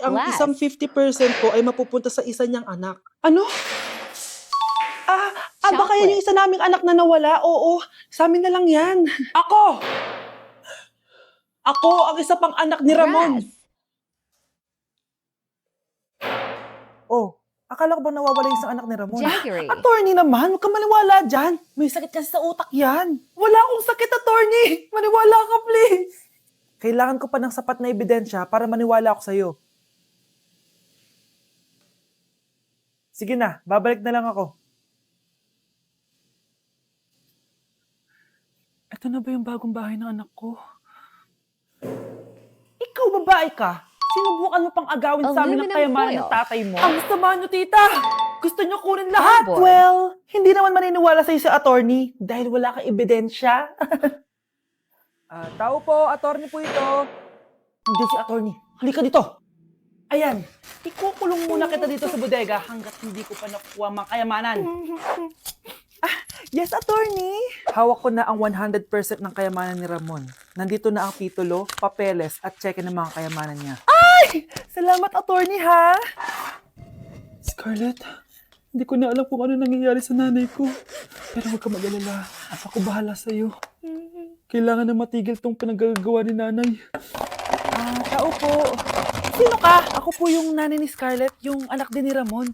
Ang isang Glass. 50% ko ay mapupunta sa isa niyang anak. Ano? Baka yan yung isa naming anak na nawala? Oo, sa amin na lang yan. Ako! Ako ang isa pang anak ni Ramon. Grass. Oh, akala ko ba nawawala yung isang anak ni Ramon? Jaggery. Attorney naman, huwag ka maniwala dyan. May sakit kasi sa utak yan. Wala akong sakit, attorney. Maniwala ka, please. Kailangan ko pa ng sapat na ebidensya para maniwala ako sa'yo. Sige na, babalik na lang ako. Ito na ba yung bagong bahay ng anak ko? Ikaw, babae ka. Sinubukan mo pang agawin sa amin ang Aluminum kayamanan foil. ng tatay mo. Ang sama nyo, tita! Gusto nyo kunin lahat! Cardboard. Well, hindi naman maniniwala sa'yo si attorney dahil wala kang ebidensya. Tao po, attorney po ito. Hindi si attorney. Halika dito. Ayan, ikukulong muna kita dito sa bodega hanggat hindi ko pa nakuha mga kayamanan. Yes, attorney. Hawak ko na ang 100% ng kayamanan ni Ramon. Nandito na ang titulo, papeles at cheque ng mga kayamanan niya. Ay! Salamat, attorney, ha? Scarlett, hindi ko na alam kung ano nangyayari sa nanay ko. Pero huwag ka mag-alala. Ako bahala sa'yo. Kailangan na matigil tong pinagagawa ni nanay. Tao po. Sino ka? Ako po yung nanay ni Scarlett, yung anak din ni Ramon.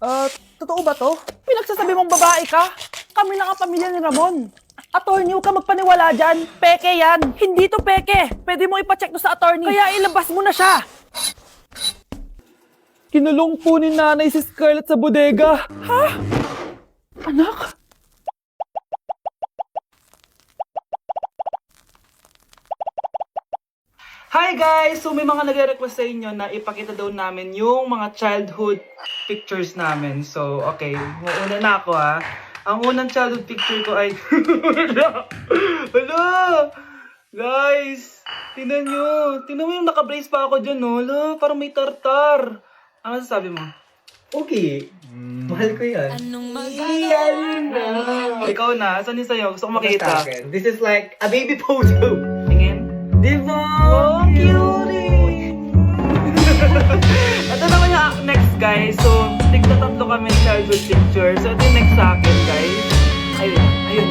Totoo ba to? Pinagsasabi mong babae ka? Kami lang ang pamilya ni Ramon. Attorney, huwag ka magpaniwala dyan. Peke yan. Hindi to peke. Pwede mo ipacheck to sa attorney. Kaya ilabas mo na siya. Kinulong po ni nanay si Scarlett sa bodega. Ha? Anak? Hi guys! So may mga nagre-request sa inyo na ipakita daw namin yung mga childhood pictures namin. So okay, mauna na ako ha. Ang unang childhood picture ko ay... Hala! Guys! Tingnan nyo! Tingnan mo yung naka-brace pa ako dyan, no? Hala, parang may tartar. Ano sasabi mo? Okay. Mahal ko yan. Yan na. Ikaw na, saan yung sa'yo? Gusto ko Basta makita. akin. This is like a baby photo. Tingin. Diba? Oh, cutie! Ito naman yung next, guys. So, tigta-tatlo kami childhood picture. So, ito yung next sa akin, guys. Ayun, ayun.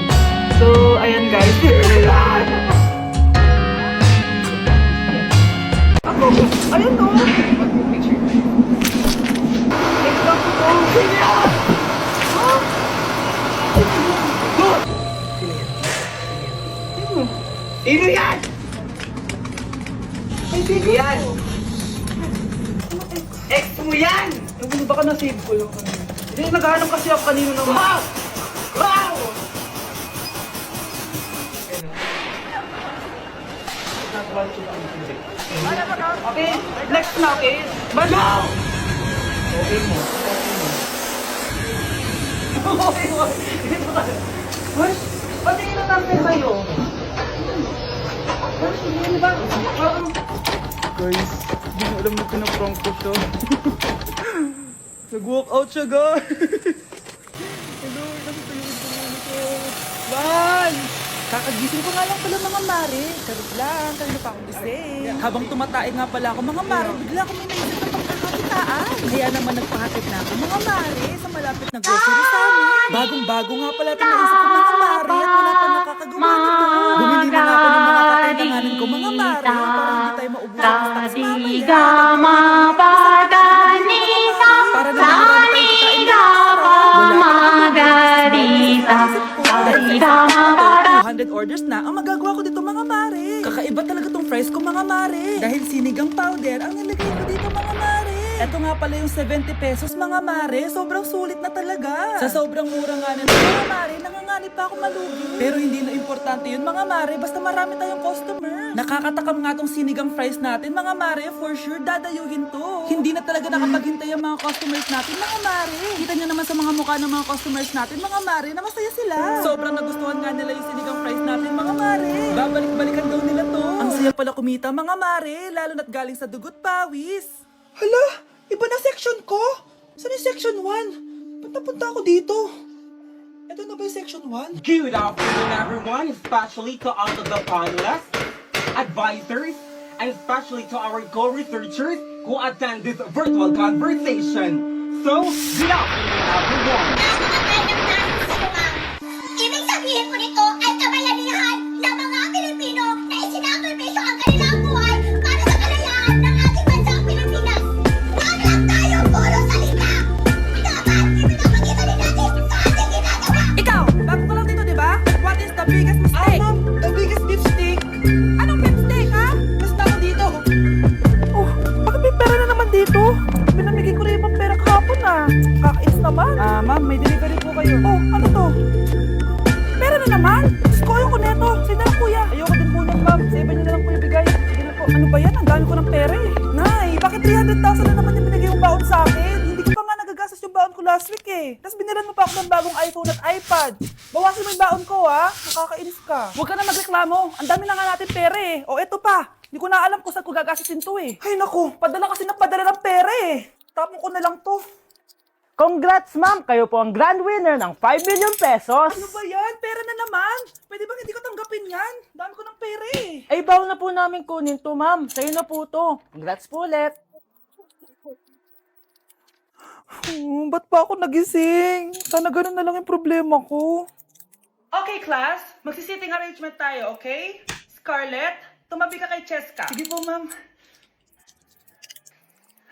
So, ayan, guys. Ako, ayun, no? Next lang po to. Sino yan? Sino yan? Ex mo yan! Ano, baka na-save ko yung kanina. Hindi, naghahanap kasi ako kanino ng... Wow! Wow! Okay, next na, okay? Banaw! Okay mo. Okay mo. Mas, patingin na natin sa'yo. Mas, hindi ba? Parang... Guys, hindi mo alam na pinaprank ko siya. Nag-walk out siya, guys. Hello, nasa tayo yung ko. Van! Kakagising ko nga lang pala mga mare. Charot lang, kanina pa akong gising. Habang tumatae nga pala ako mga mare, bigla ko may naisip na pagkakakitaan. Kaya naman nagpahatid na ako mga mare sa malapit na grocery sa amin. Bagong-bago nga pala ito naisip ko mga mare at wala pa nakakagawa nito. Bumili na nga ako ng mga kakainanganin ko mga mare para hindi tayo maubusan ng stocks mamaya. Para naman marami tayong kitain na araw. 200 orders na ang magagawa ko dito mga mare. Kakaiba talaga tong fries ko mga mare. Dahil sinigang powder ang nilagay ko dito mga mare. Eto nga pala yung 70 pesos mga mare. Sobrang sulit na talaga. Sa sobrang mura nga nito mga mare, nanganganib pa ako malugi. Pero hindi na importante yun mga mare, basta marami tayong customer. Nakakatakam nga tong sinigang fries natin mga mare, for sure dadayuhin to. Hindi na talaga nakapaghintay ang mga customers natin mga mare. Kita nyo naman sa mga mukha ng mga customers natin mga mare na masaya sila. Sobrang nagustuhan nga nila yung sinigang fries natin mga mare. Babalik-balikan daw nila to. Ang saya pala kumita mga mare, lalo na't galing sa dugot pawis. Hala, iba na section ko. Saan yung section 1? Ba't napunta ako dito? Ito na ba yung section 1? Good afternoon, everyone, especially to all of the panelists, advisors, and especially to our co-researchers who attend this virtual conversation. So, good afternoon, everyone. Ibig sabihin po nito ay kabayanihan ng mga Pilipino na isinakripisyo ang kanilang buhay para sa kalayaan ng ating bansang Pilipinas. Huwag lang tayo puro salita. Dapat ipinapakita din natin sa ating ginagawa. Ikaw, bago ka lang dito, di ba? What is the biggest mistake? Ma'am, the biggest lipstick. Anong mistake, ha? Basta ako dito. Oh, bakit may pera na naman dito? Pinamigay ko rin yung pera kahapon, Kakais naman. Ma'am, may delivery po kayo. Oh, ano to? Pera na naman? Diyos ko, ayoko neto. Sige na lang, kuya. Ayoko din po niyan, ma'am. Sa iba niyo na lang po yung bigay. Sige na po. Ano ba yan? Ang dami ko ng pera eh. Nay, bakit 300,000 na naman yung binigay yung baon sa akin? Hindi ko pa nga nagagastos yung baon ko last week eh. Tapos binilan mo pa ako ng bagong iPhone at iPad. Bawasan mo yung baon ko, ha? Nakakainis ka. Huwag ka na magreklamo. Ang dami na nga natin pera eh. O, eto pa. Hindi ko na alam kung saan ko gagastusin to eh. Ay naku, padala kasi ng padala ng pera eh. Tapon ko na lang to. Congrats, ma'am! Kayo po ang grand winner ng 5 million pesos! Ano ba yan? Pera na naman. Pwede bang hindi ko tanggapin yan? Dami ko ng pera eh. Ay, bawal na po namin kunin to, ma'am. Sa'yo na po to. Congrats po ulit! Ba't pa ako nagising? Sana ganun na lang yung problema ko. Okay, class. Magsisitting arrangement tayo, okay? Scarlett, tumabi ka kay Cheska. Sige po, ma'am.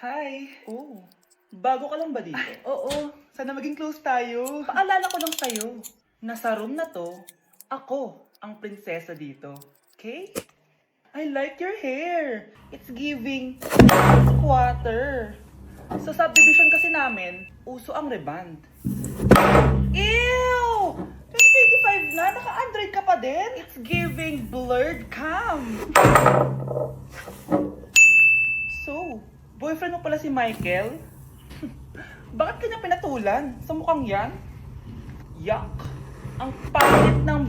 Hi. Oh, bago ka lang ba dito? Oo. Sana maging close tayo. Paalala ko lang sa'yo. Nasa room na to, ako ang prinsesa dito. Okay? I like your hair. It's giving squatter. Sa subdivision kasi namin, uso ang reband. Ew! 2025 na, naka-Android ka pa din? It's giving blurred cam. So, boyfriend mo pala si Michael? Bakit kanya pinatulan? Sa mukhang yan? Yuck! Ang pangit ng...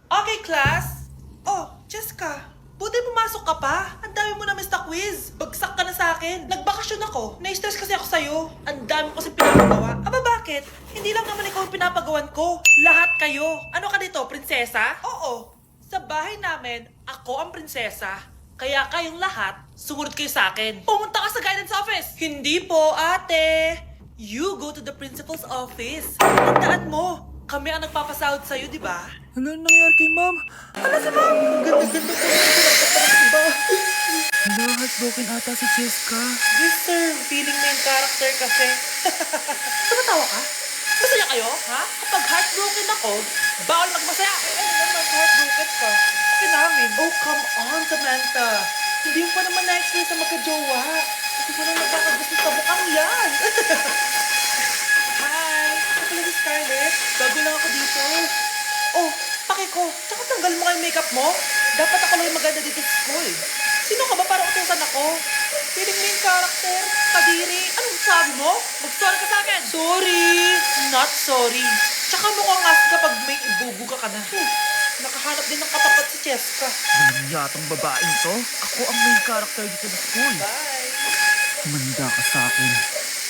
Okay, class! Oh, Jessica! Buti pumasok ka pa. Ang dami mo na miss na quiz. Bagsak ka na sa akin. Nagbakasyon ako. Na-stress kasi ako sa'yo. Ang dami ko kasi pinapagawa. Aba bakit? Hindi lang naman ikaw ang pinapagawan ko. Lahat kayo. Ano ka dito, prinsesa? Oo. Sa bahay namin, ako ang prinsesa. Kaya kayong lahat, sumunod kayo sa akin. Pumunta ka sa guidance office. Hindi po, ate. You go to the principal's office. Tandaan mo, kami ang nagpapasahod sa'yo, di ba? Ano nangyayari kay ma'am? Ano si ma'am? Ganda-ganda po. Diba? Hala, heartbroken ata si Cheska. Yes, sir. Feeling main character kasi. Tumatawa ka? Masaya kayo, ha? Kapag heartbroken ako, bawal magmasaya. Ano naman, heartbroken ka? Kasi namin. Oh, come on, Samantha. Hindi mo pa naman na-experience na magka-jowa. Kasi ko lang nagkakagusto sa mukhang yan. Hi! Ako pala si Scarlett. Bago lang ako dito. Oh, pake ko. Tsaka tanggal mo yung makeup mo. Dapat ako lang yung maganda dito sa school. Sino ka ba para utusan ako? Feeling main character? Kadiri? Anong sabi mo? Mag-sorry ka sa akin. Sorry. Not sorry. Tsaka mukhang ngas kapag may ibubuga ka na. Nakahanap din ng katapat si Cheska. Ano yatang babaeng to? Ako ang main character dito sa school. Bye. Manda ka sa akin.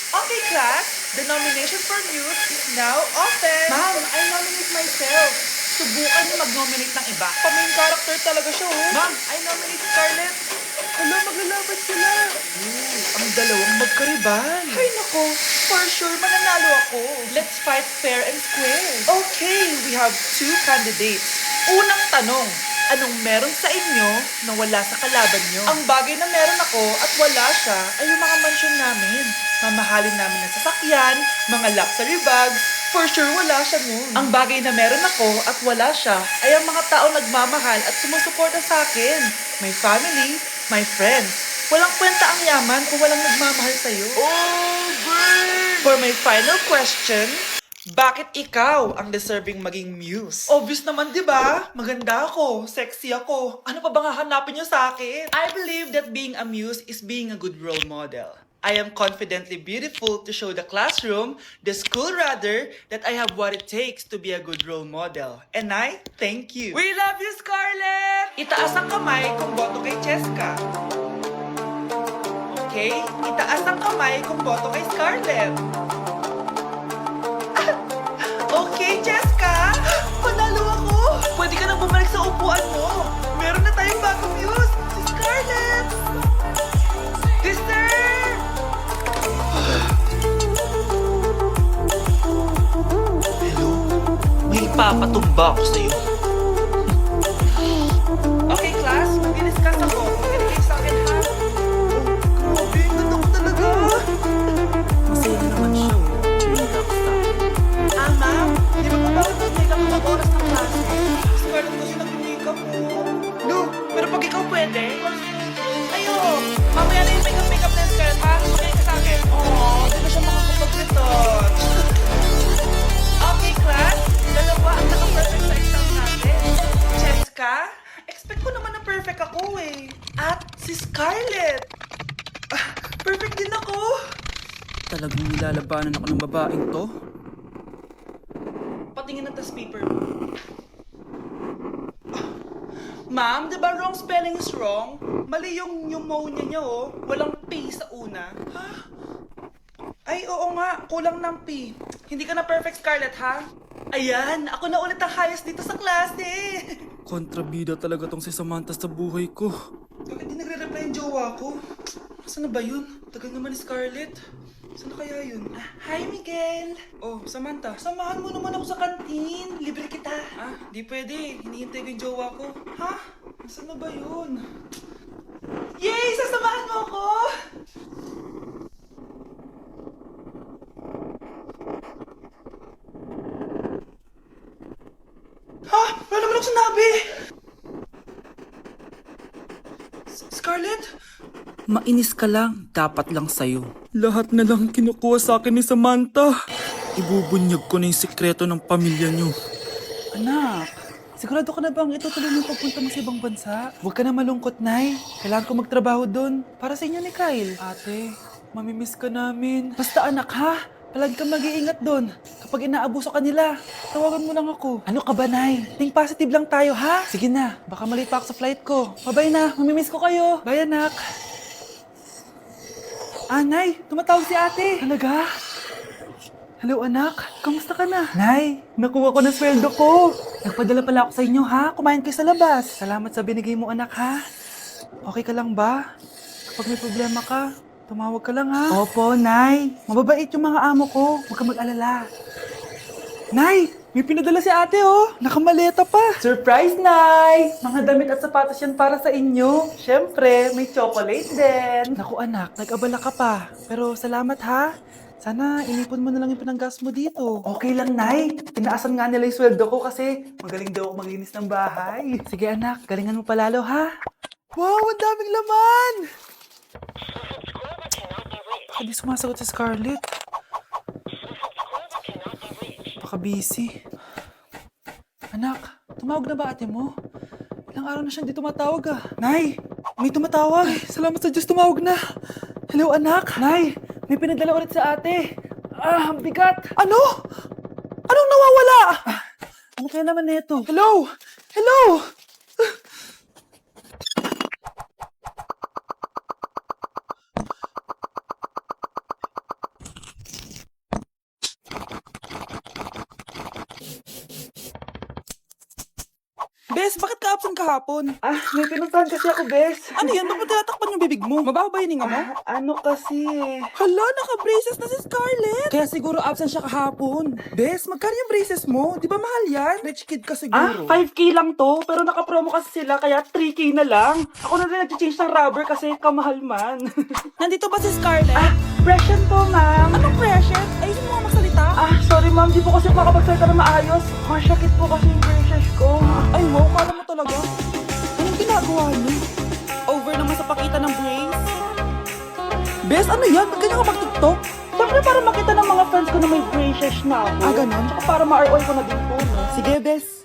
Okay, class. The nomination for Muse is now open. Ma'am, I nominate myself. Subukan niyo mag-nominate ng iba. Pa-main character talaga siya, oh. Ma'am, I nominate Scarlett. Hala, maglalaban sila. Ang dalawang magkariban. Ay, nako. For sure, mananalo ako. Let's fight fair and square. Okay, we have 2 candidates. Unang tanong, anong meron sa inyo na wala sa kalaban nyo? Ang bagay na meron ako at wala siya ay yung mga mansyon namin. Mamahalin namin na sasakyan, mga luxury bags. For sure, wala siya nun. Ang bagay na meron ako at wala siya ay ang mga tao nagmamahal at sumusuporta sa akin. My family, my friends. Walang kwenta ang yaman kung walang nagmamahal sa'yo. For my final question, bakit ikaw ang deserving maging muse? Obvious naman, di ba? Maganda ako, sexy ako. Ano pa bang hahanapin niyo sa akin? I believe that being a muse is being a good role model. I am confidently beautiful to show the classroom, the school rather, that I have what it takes to be a good role model. And I thank you. We love you, Scarlett! Itaas ang kamay kung boto kay Cheska. Okay? Itaas ang kamay kung boto kay Scarlett. Okay, Cheska! Panalo ako! Pwede ka nang bumalik sa upuan mo. Meron na tayong bagong Nakaka-muse! Si Scarlett! Sister! Hello? May ipapatumba ako sa'yo. Okay, class. Mag-discuss ako. Makinig kayo sa akin, ha? Oh, grabe. Ganda ko talaga. Masaya na naman siya, oh. Chumika ka sa akin. Ah, ma'am? Di ba po bawal mag-makeup kapag oras ng klase? Scarlett kasi nag-makeup po. No, pero pag ikaw pwede. Ayo, mamaya na yung makeup na yung Scarlett, ha? Makinig ka sa akin. Oh, di na siya makakapag-retouch. Okay, class. Dalawa ang naka-perfect sa exam natin. Jessica, expect ko naman na perfect ako eh. At si Scarlett. Ah, perfect din ako. Talagang nilalabanan ako ng babaeng to? Patingin ng test paper mo. Ma'am, di ba wrong spelling is wrong? Mali yung pneumonia niya, oh. Walang P sa una. Ha? Ay, oo nga. Kulang ng P. Hindi ka na perfect, Scarlett, ha? Ayan, ako na ulit ang highest dito sa klase. Kontrabida talaga tong si Samantha sa buhay ko. Bakit di nagre-reply yung jowa ko? Saan na ba yun? Tagal naman ni Scarlett. Saan na kaya yun? Hi, Miguel! Oh, Samantha, samahan mo naman ako sa kantin. Libre kita. Ah, di pwede. Hinihintay ko yung jowa ko. Ha? Saan na ba yun? Yay! Sasamahan mo ako! Ha? Wala naman ako sinabi! Scarlett? Mainis ka lang, dapat lang sa'yo. Lahat na lang kinukuha sa akin ni Samantha. Ibubunyag ko na yung sikreto ng pamilya niyo. Anak, sigurado ka na bang itutuloy mo pagpunta mo sa ibang bansa? Huwag ka na malungkot, Nay. Kailangan ko magtrabaho doon para sa inyo ni Kyle. Ate, mamimiss ka namin. Basta anak, ha? Palagi kang mag-iingat doon. Kapag inaabuso ka nila, tawagan mo lang ako. Ano ka ba, Nay? Think positive lang tayo, ha? Sige na, baka malate pa ako sa flight ko. Bye-bye na, mamimiss ko kayo. Bye, anak. Ah, Nay, tumatawag si ate. Talaga? Hello, anak. Kamusta ka na? Nay, nakuha ko na sweldo ko. Nagpadala pala ako sa inyo, ha? Kumain kayo sa labas. Salamat sa binigay mo, anak, ha? Okay ka lang ba? Kapag may problema ka, tumawag ka lang, ha? Opo, Nay. Mababait yung mga amo ko. Huwag ka mag-alala. Nay, may pinadala si ate, oh. Nakamaleta pa. Surprise, Nay! Mga damit at sapatos yan para sa inyo. Siyempre, may chocolate din. Naku, anak, nag-abala ka pa. Pero salamat, ha? Sana inipon mo na lang yung pinanggas mo dito. Okay lang, Nay. Tinaasan nga nila yung sweldo ko kasi magaling daw ako maglinis ng bahay. Sige, anak. Galingan mo palalo, ha? Wow, ang daming laman! Baka di sumasagot si Scarlett. Baka busy. Anak, tumawag na ba ate mo? Ilang araw na siyang di tumatawag, ah. Nay, may tumatawag. Ay, salamat sa Diyos, tumawag na. Hello, anak. Nay, may pinadala ulit sa ate. Ah, ang bigat. Ano? Anong nawawala? Ano kaya naman nito? Hello? Hello? Bes, bakit ka absent kahapon? Ah, may pinuntahan kasi ako, Bes. Ano yan? Bakit tinatakpan yung bibig mo? Mabaho ba yung hinga mo? Ano kasi? Hala, naka-braces na si Scarlett. Kaya siguro absent siya kahapon. Bes, magkano yung braces mo? Di ba mahal yan? Rich kid ka siguro. 5K lang to, pero naka-promo kasi sila, kaya 3K na lang. Ako na rin nag-change ng rubber kasi kamahal man. Nandito ba si Scarlett? Ah, present po, ma'am. Anong present? Ayusin mo nga magsalita. Ah, sorry ma'am, di po kasi makapagsalita na maayos. Masyakit po kasi yung braces ko. Ay, wow, kala mo talaga. Anong ginagawa niyo? Over naman sa pakita ng brace. Bes, ano yan? Ba't ganyan ka mag-tiktok? Siyempre para makita ng mga friends ko na may braces na ako. Ah, ganun? Tsaka para ma-ROI ko na din po, no? Sige, Bes.